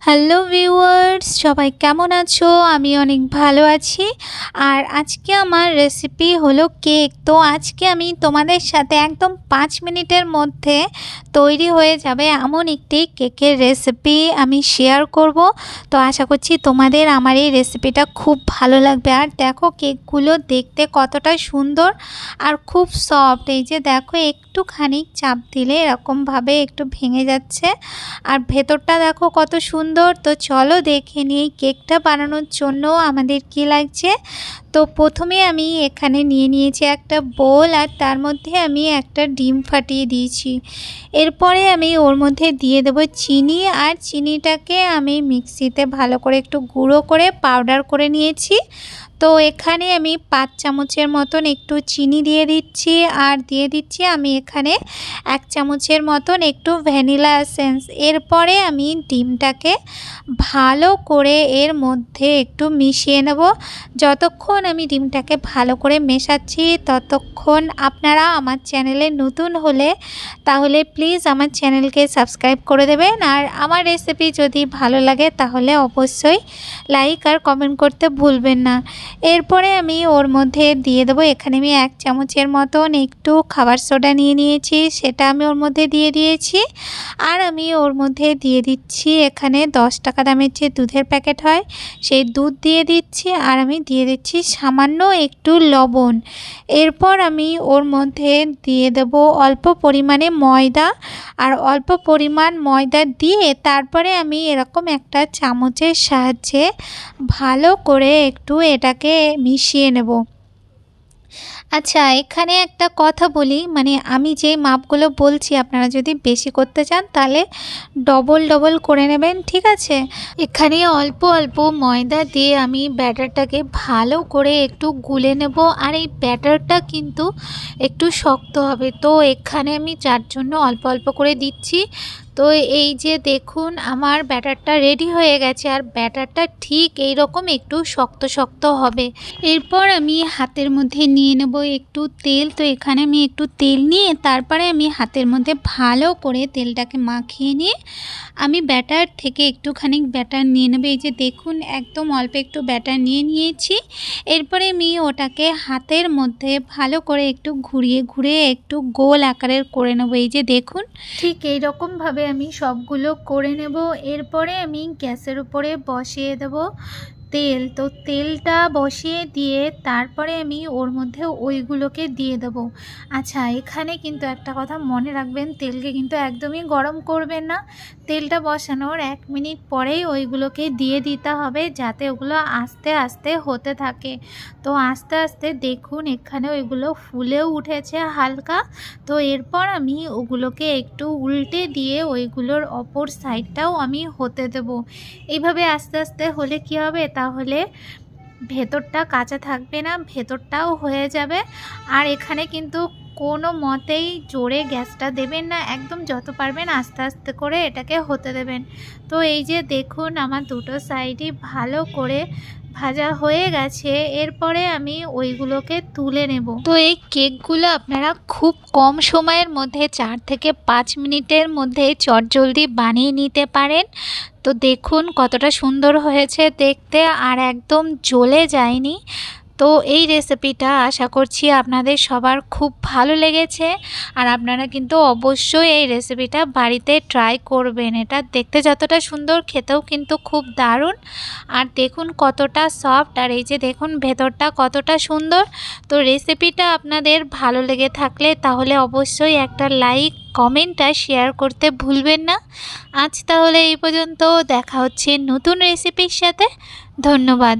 Hello viewers, সবাই কেমন আছো? আমি অনেক ভালো আছি। আর আজকে আমার রেসিপি হলো কেক। তো আজকে আমি তোমাদের সাথে একদম 5 মিনিটের মধ্যে তৈরি হয়ে যাবে এমন একটি কেকের রেসিপি আমি শেয়ার করব। তো আশা করছি তোমাদের আমার এই রেসিপিটা খুব ভালো লাগবে। আর দেখো কেকগুলো দেখতে কতটা সুন্দর আর খুব সফট। এই যে দেখো একটুখানি চাপ দিলে এরকমভাবে একটু ভেঙে যাচ্ছে, আর ভেতরটা দেখো কত সুন্দর। তো চলো দেখে নিই কেকটা বানানোর জন্য আমাদের কি লাগছে। তো প্রথমে আমি এখানে নিয়ে নিয়েছি একটা বোল, আর তার মধ্যে আমি একটা ডিম ফাটিয়ে দিয়েছি। এরপরে আমি ওর মধ্যে দিয়ে দেবো চিনি, আর চিনিটাকে আমি মিক্সিতে ভালো করে একটু গুঁড়ো করে পাউডার করে নিয়েছি। তো এখানে আমি 5 চামচের মতন একটু চিনি দিয়ে দিচ্ছি, আর দিয়ে দিচ্ছি আমি এখানে 1 চামচের মতন একটু ভ্যানিলা এসেন্স। এরপরে আমি ডিমটাকে ভালো করে এর মধ্যে একটু মিশিয়ে নেব। যতক্ষণ আমি ডিমটাকে ভালো করে মেশাচ্ছি ততক্ষণ আপনারা আমার চ্যানেলে নতুন হলে তাহলে প্লিজ আমার চ্যানেলকে সাবস্ক্রাইব করে দেবেন। আর আমার রেসিপি যদি ভালো লাগে তাহলে অবশ্যই লাইক আর কমেন্ট করতে ভুলবেন না। এরপরে আমি ওর মধ্যে দিয়ে দেবো, এখানে আমি 1 চামচের মতন একটু খাবার সোডা নিয়ে নিয়েছি, সেটা আমি ওর মধ্যে দিয়ে দিয়েছি। আর আমি ওর মধ্যে দিয়ে দিচ্ছি এখানে 10 টাকা দামের যে দুধের প্যাকেট হয় সেই দুধ দিয়ে দিচ্ছি, আর আমি দিয়ে দিচ্ছি সামান্য একটু লবণ। এরপর আমি ওর মধ্যে দিয়ে দেব অল্প পরিমাণে ময়দা, আর অল্প পরিমাণ ময়দা দিয়ে তারপরে আমি এরকম একটা চামচের সাহায্যে ভালো করে একটু এটাকে মিশিয়ে নেব। আচ্ছা, এখানে একটা কথা বলি, মানে আমি যে মাপগুলো বলছি আপনারা যদি বেশি করতে চান তাহলে ডবল করে নেবেন, ঠিক আছে। এখানে অল্প অল্প ময়দা দিয়ে আমি ব্যাটারটাকে ভালো করে একটু গুলে নেব। আর এই ব্যাটারটা কিন্তু একটু শক্ত হবে, তো এখানে আমি যার জন্য অল্প অল্প করে দিচ্ছি। তো এই যে দেখুন আমার ব্যাটারটা রেডি হয়ে গেছে, আর ব্যাটারটা ঠিক এই রকম একটু শক্ত শক্ত হবে। এরপর আমি হাতের মধ্যে নিয়ে নেব একটু তেল। তো এখানে আমি একটু তেল নিয়ে তারপরে আমি হাতের মধ্যে ভালো করে তেলটাকে মাখিয়ে নিয়ে আমি ব্যাটার থেকে একটুখানি ব্যাটার নিয়ে নেব। এই যে দেখুন একদম অল্প একটু ব্যাটার নিয়ে নিয়েছি। এরপরে আমি ওটাকে হাতের মধ্যে ভালো করে একটু ঘুরিয়ে একটু গোল আকারের করে নেব। এই যে দেখুন ঠিক এই রকমভাবে আমি সবগুলো করে নেব। এরপরে আমি গ্যাসের উপরে বসিয়ে দেব তেল। তো তেলটা বসিয়ে দিয়ে তারপরে আমি ওর মধ্যে ওইগুলোকে দিয়ে দেবো। আচ্ছা, এখানে কিন্তু একটা কথা মনে রাখবেন, তেলকে কিন্তু একদমই গরম করবেন না। তেলটা বসানোর 1 মিনিট পরেই ওইগুলোকে দিয়ে দিতে হবে, যাতে ওগুলো আস্তে আস্তে হতে থাকে। তো আস্তে আস্তে দেখুন এখানে ওইগুলো ফুলেও উঠেছে হালকা। তো এরপর আমি ওগুলোকে একটু উল্টে দিয়ে ওইগুলোর অপর সাইডটাও আমি হতে দেব। এইভাবে আস্তে আস্তে হলে কি হবে, তাহলে ভেতরটা কাঁচা থাকবে না, ভেতরটাও হয়ে যাবে। আর এখানে কিন্তু কোনো মতেই জোরে গ্যাসটা দেবেন না, একদম যত পারবেন আস্তে আস্তে করে এটাকে হতে দেবেন। তো এই যে দেখুন আমার দুটো সাইডই ভালো করে ভাজা হয়ে গেছে। এরপরে আমি ওইগুলোকে তুলে নেব। তো এই কেকগুলো আপনারা খুব কম সময়ের মধ্যে 4 থেকে 5 মিনিটের মধ্যে চটজলদি বানিয়ে নিতে পারেন। তো দেখুন কতটা সুন্দর হয়েছে দেখতে, আর একদম জ্বলে যায়নি। তো এই রেসিপিটা আশা করছি আপনাদের সবার খুব ভালো লেগেছে, আর আপনারা কিন্তু অবশ্যই এই রেসিপিটা বাড়িতে ট্রাই করবেন। এটা দেখতে যতটা সুন্দর খেতেও কিন্তু খুব দারুণ। আর দেখুন কতটা সফট, আর এই যে দেখুন ভেতরটা কতটা সুন্দর। তো রেসিপিটা আপনাদের ভালো লেগে থাকলে তাহলে অবশ্যই একটা লাইক কমেন্ট আর শেয়ার করতে ভুলবেন না। আজ তাহলে এই পর্যন্ত, দেখা হচ্ছে নতুন রেসিপির সাথে। ধন্যবাদ।